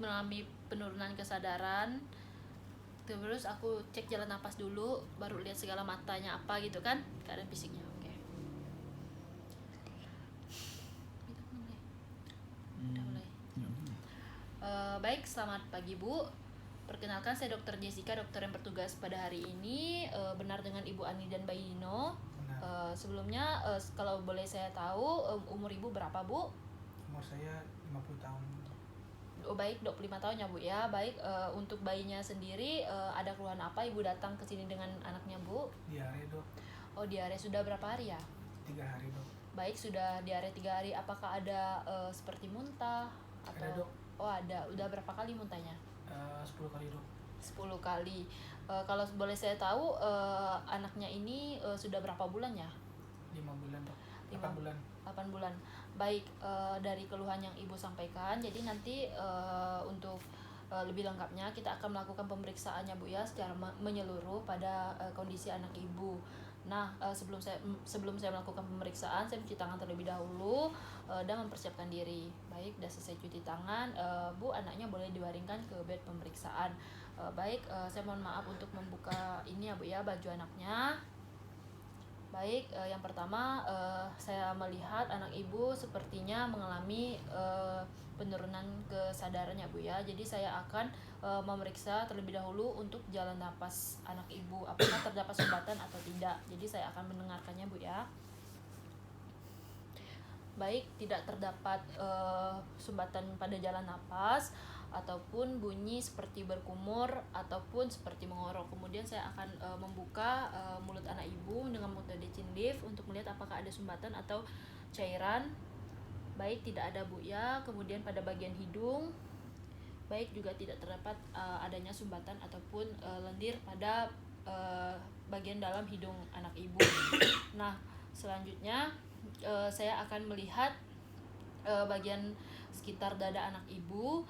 mengalami penurunan kesadaran. Terus aku cek jalan napas dulu, baru lihat segala matanya apa gitu kan, keadaan fisiknya. Oke. Udah mulai. Baik, selamat pagi Bu. Perkenalkan, saya Dr. Jessica, dokter yang bertugas pada hari ini. Benar dengan Ibu Ani dan Bayi Dino. Sebelumnya, kalau boleh saya tahu, umur Ibu berapa Bu? Umur saya 50 tahun. Oh baik, 25 tahun ya Bu ya. Baik, untuk bayinya sendiri ada keluhan apa Ibu datang ke sini dengan anaknya Bu? Diare dok. Oh diare, sudah berapa hari ya? 3 hari dok. Baik, sudah diare 3 hari. Apakah ada seperti muntah? Atau... Ada dok. Oh ada, udah berapa kali muntahnya? 10 kali dok. 10 kali. Kalau boleh saya tahu anaknya ini sudah berapa bulan ya? 5 bulan dok. 8 bulan. 8 bulan. Baik, dari keluhan yang Ibu sampaikan, jadi nanti untuk lebih lengkapnya kita akan melakukan pemeriksaannya Bu ya secara menyeluruh pada kondisi anak Ibu. Nah, sebelum saya melakukan pemeriksaan, saya cuci tangan terlebih dahulu dan mempersiapkan diri. Baik, sudah selesai cuci tangan, Bu, anaknya boleh dibaringkan ke bed pemeriksaan. Baik, saya mohon maaf untuk membuka ini ya Bu ya, baju anaknya. Baik, yang pertama saya melihat anak Ibu sepertinya mengalami penurunan kesadarannya Bu ya. Jadi saya akan memeriksa terlebih dahulu untuk jalan napas anak Ibu, apakah terdapat sumbatan atau tidak. Jadi saya akan mendengarkannya Bu ya. Baik, tidak terdapat sumbatan pada jalan napas ataupun bunyi seperti berkumur ataupun seperti mengorok. Kemudian saya akan membuka mulut anak Ibu dengan metode chin lift untuk melihat apakah ada sumbatan atau cairan. Baik, tidak ada Bu ya. Kemudian pada bagian hidung, baik, juga tidak terdapat adanya sumbatan ataupun lendir pada bagian dalam hidung anak Ibu. Nah, selanjutnya saya akan melihat bagian sekitar dada anak Ibu.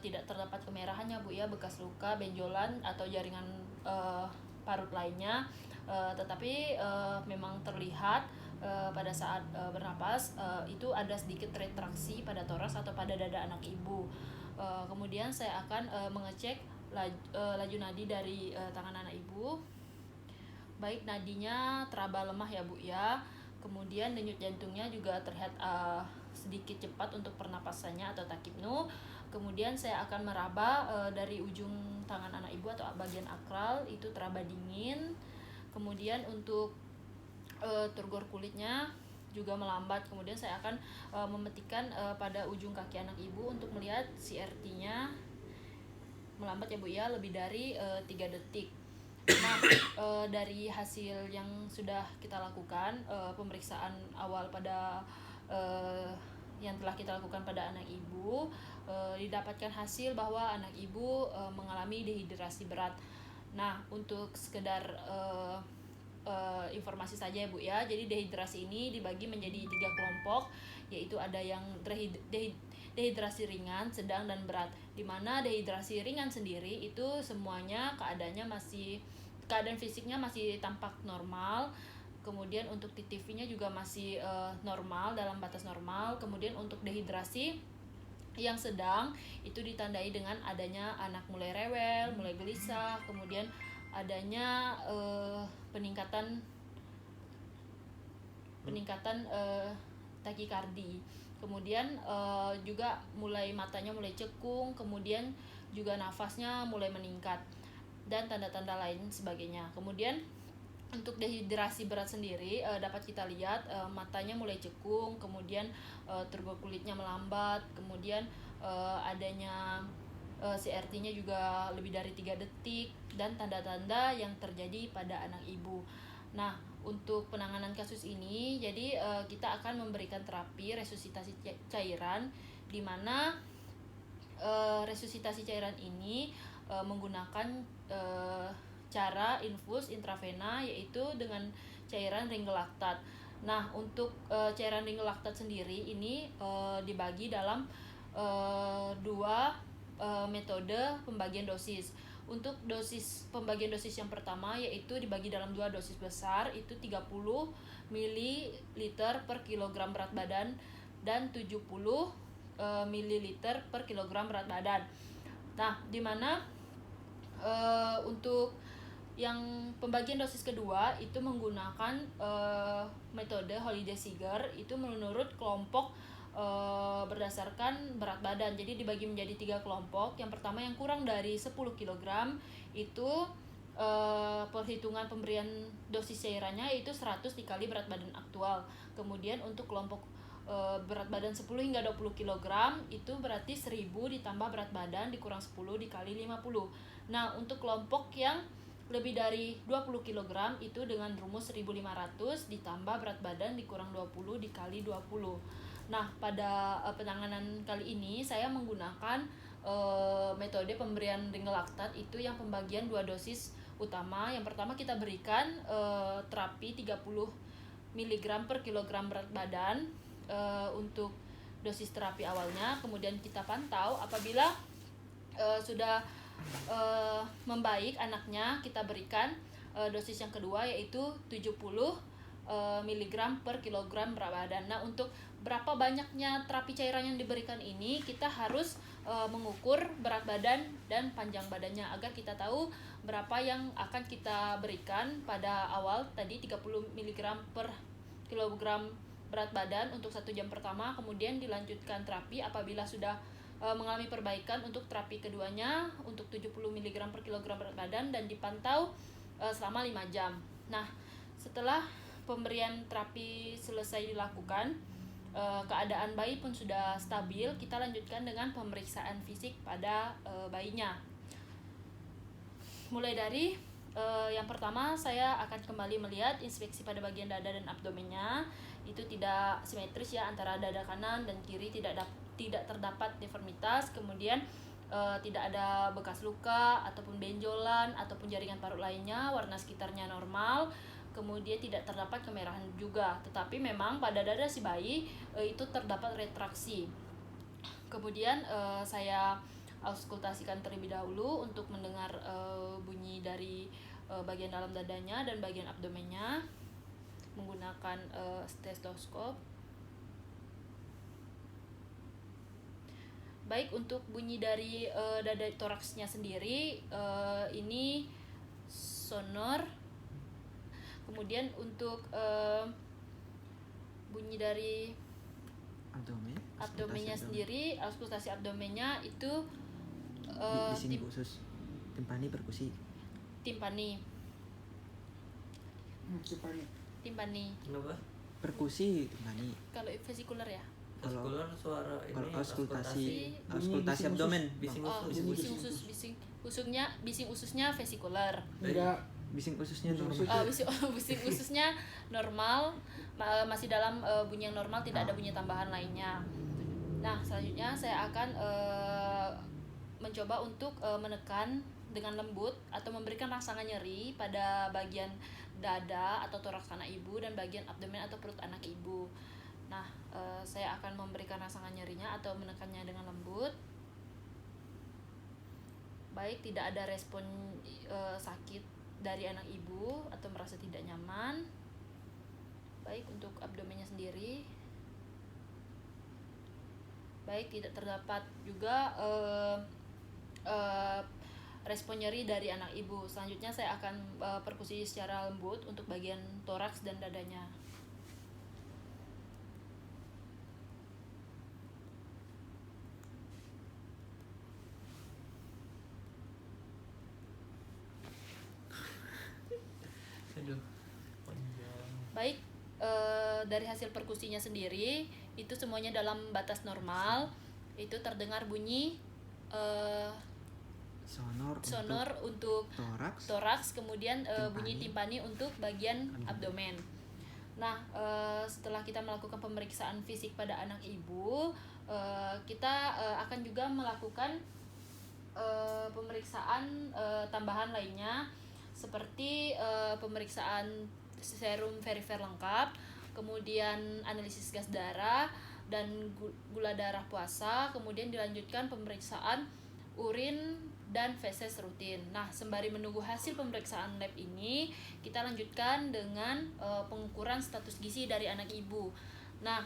Tidak terdapat kemerahannya Bu ya, bekas luka, benjolan atau jaringan parut lainnya, tetapi memang terlihat pada saat bernapas itu ada sedikit retraksi pada toraks atau pada dada anak Ibu. Kemudian saya akan mengecek laju nadi dari tangan anak Ibu. Baik, nadinya teraba lemah ya Bu ya. Kemudian denyut jantungnya juga terlihat sedikit cepat untuk pernapasannya atau takipnu. Kemudian saya akan meraba dari ujung tangan anak Ibu atau bagian akral itu teraba dingin. Kemudian untuk turgor kulitnya juga melambat. Kemudian saya akan memetikkan pada ujung kaki anak Ibu untuk melihat CRT-nya melambat ya Bu ya, lebih dari 3 detik. Nah, dari hasil yang sudah kita lakukan, pemeriksaan awal pada yang telah kita lakukan pada anak Ibu, didapatkan hasil bahwa anak Ibu mengalami dehidrasi berat. Nah, untuk sekedar informasi saja ya Bu ya, jadi dehidrasi ini dibagi menjadi 3 kelompok, yaitu ada yang dehidrasi ringan, sedang, dan berat. Dimana dehidrasi ringan sendiri itu semuanya keadaan fisiknya masih tampak normal. Kemudian untuk TTV-nya juga masih normal, dalam batas normal. Kemudian untuk dehidrasi yang sedang itu ditandai dengan adanya anak mulai rewel, mulai gelisah, kemudian adanya peningkatan takikardi. Kemudian juga matanya mulai cekung, kemudian juga nafasnya mulai meningkat dan tanda-tanda lain sebagainya. Kemudian untuk dehidrasi berat sendiri dapat kita lihat matanya mulai cekung, kemudian turgor kulitnya melambat, kemudian adanya CRT-nya juga lebih dari 3 detik dan tanda-tanda yang terjadi pada anak Ibu. Nah, untuk penanganan kasus ini, jadi kita akan memberikan terapi resusitasi cairan, di mana resusitasi cairan ini menggunakan cara infus intravena, yaitu dengan cairan ringgelaktat. Nah, untuk cairan ringgelaktat sendiri ini dibagi dalam 2 metode pembagian dosis. Untuk pembagian dosis yang pertama yaitu dibagi dalam 2 dosis besar, itu 30 ml per kilogram berat badan dan 70 ml per kilogram berat badan. Nah, di mana untuk yang pembagian dosis kedua itu menggunakan metode Holiday Seeger itu menurut kelompok berdasarkan berat badan. Jadi dibagi menjadi 3 kelompok. Yang pertama yang kurang dari 10 kg itu perhitungan pemberian dosis cairannya itu 100 dikali berat badan aktual. Kemudian untuk kelompok berat badan 10 hingga 20 kg itu berarti 1000 ditambah berat badan dikurang 10 dikali 50. Nah, untuk kelompok yang lebih dari 20 kg itu dengan rumus 1500 ditambah berat badan dikurang 20 dikali 20. Nah, pada penanganan kali ini saya menggunakan metode pemberian ringelaktat itu yang pembagian 2 dosis utama. Yang pertama kita berikan terapi 30 mg per kilogram berat badan untuk dosis terapi awalnya. Kemudian kita pantau apabila sudah membaik anaknya, kita berikan dosis yang kedua yaitu 70 mg per kilogram berat badan. Nah, untuk berapa banyaknya terapi cairan yang diberikan ini kita harus mengukur berat badan dan panjang badannya agar kita tahu berapa yang akan kita berikan pada awal tadi 30 mg per kilogram berat badan untuk 1 jam pertama, kemudian dilanjutkan terapi apabila sudah mengalami perbaikan untuk terapi keduanya untuk 70 mg per kilogram berat badan dan dipantau selama 5 jam. Nah, setelah pemberian terapi selesai dilakukan, keadaan bayi pun sudah stabil, kita lanjutkan dengan pemeriksaan fisik pada bayinya. Mulai dari yang pertama saya akan kembali melihat inspeksi pada bagian dada dan abdomennya. Itu tidak simetris ya antara dada kanan dan kiri, tidak terdapat deformitas, kemudian tidak ada bekas luka ataupun benjolan ataupun jaringan parut lainnya, warna sekitarnya normal, kemudian tidak terdapat kemerahan juga. Tetapi memang pada dada si bayi itu terdapat retraksi. Kemudian saya auskultasikan terlebih dahulu untuk mendengar bunyi dari bagian dalam dadanya dan bagian abdomennya menggunakan stetoskop. Baik, untuk bunyi dari dada toraksnya sendiri ini sonor. Kemudian untuk bunyi dari abdomennya sendiri, auskultasi abdomennya itu bising khusus timpani perkusi. Timpani. Kenapa? Perkusi timpani. Kalau vesikular ya? Vaskular suara ini Kalau auskultasi Bising abdomen. bising Oh, usus. bising ususnya vesikular. Enggak, Bising khususnya Bising normal. usus. Bising ususnya normal, masih dalam bunyi yang normal, tidak ada bunyi tambahan lainnya. Nah, selanjutnya saya akan mencoba untuk menekan dengan lembut atau memberikan rangsangan nyeri pada bagian dada atau toraks anak ibu dan bagian abdomen atau perut anak ibu. Nah, saya akan memberikan rangsangan nyerinya atau menekannya dengan lembut. Baik, tidak ada respon sakit dari anak ibu atau merasa tidak nyaman. Baik, untuk abdomennya sendiri. Baik, tidak terdapat juga respon nyeri dari anak ibu. Selanjutnya saya akan perkusi secara lembut untuk bagian toraks dan dadanya. Aduh, panjang. Baik, dari hasil perkusinya sendiri itu semuanya dalam batas normal. Itu terdengar bunyi sonor untuk toraks, kemudian bunyi timpani untuk bagian abdomen. Nah, setelah kita melakukan pemeriksaan fisik pada anak ibu, kita akan juga melakukan pemeriksaan tambahan lainnya seperti pemeriksaan serum verifer lengkap, kemudian analisis gas darah dan gula darah puasa, kemudian dilanjutkan pemeriksaan urin dan feses rutin. Nah, sembari menunggu hasil pemeriksaan lab ini, kita lanjutkan dengan pengukuran status gizi dari anak ibu. Nah,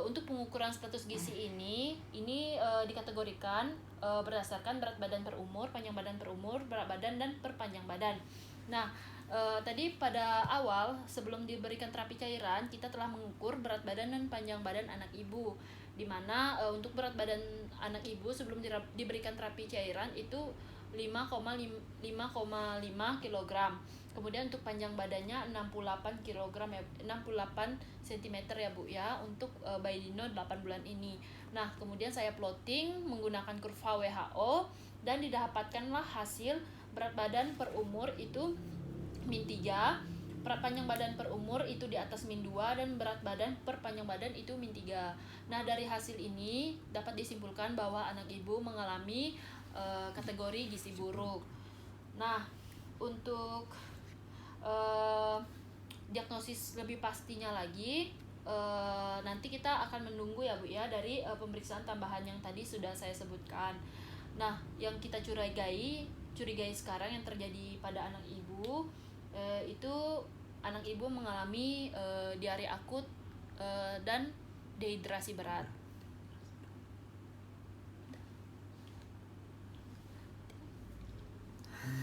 Untuk pengukuran status gizi ini dikategorikan berdasarkan berat badan per umur, panjang badan per umur, berat badan dan per panjang badan. Nah, tadi pada awal sebelum diberikan terapi cairan kita telah mengukur berat badan dan panjang badan anak ibu, di mana untuk berat badan anak ibu sebelum diberikan terapi cairan itu 5,5 kg. Kemudian untuk panjang badannya 68 kg ya, 68 cm ya Bu ya, untuk bayi Dino 8 bulan ini. Nah, kemudian saya plotting menggunakan kurva WHO dan didapatkanlah hasil berat badan per umur itu -3, berat panjang badan per umur itu di atas -2, dan berat badan per panjang badan itu -3. Nah, dari hasil ini dapat disimpulkan bahwa anak ibu mengalami kategori gizi buruk. Nah, untuk diagnosis lebih pastinya lagi nanti kita akan menunggu ya Bu ya dari pemeriksaan tambahan yang tadi sudah saya sebutkan. Nah, yang kita curigai sekarang yang terjadi pada anak ibu itu anak ibu mengalami diare akut dan dehidrasi berat.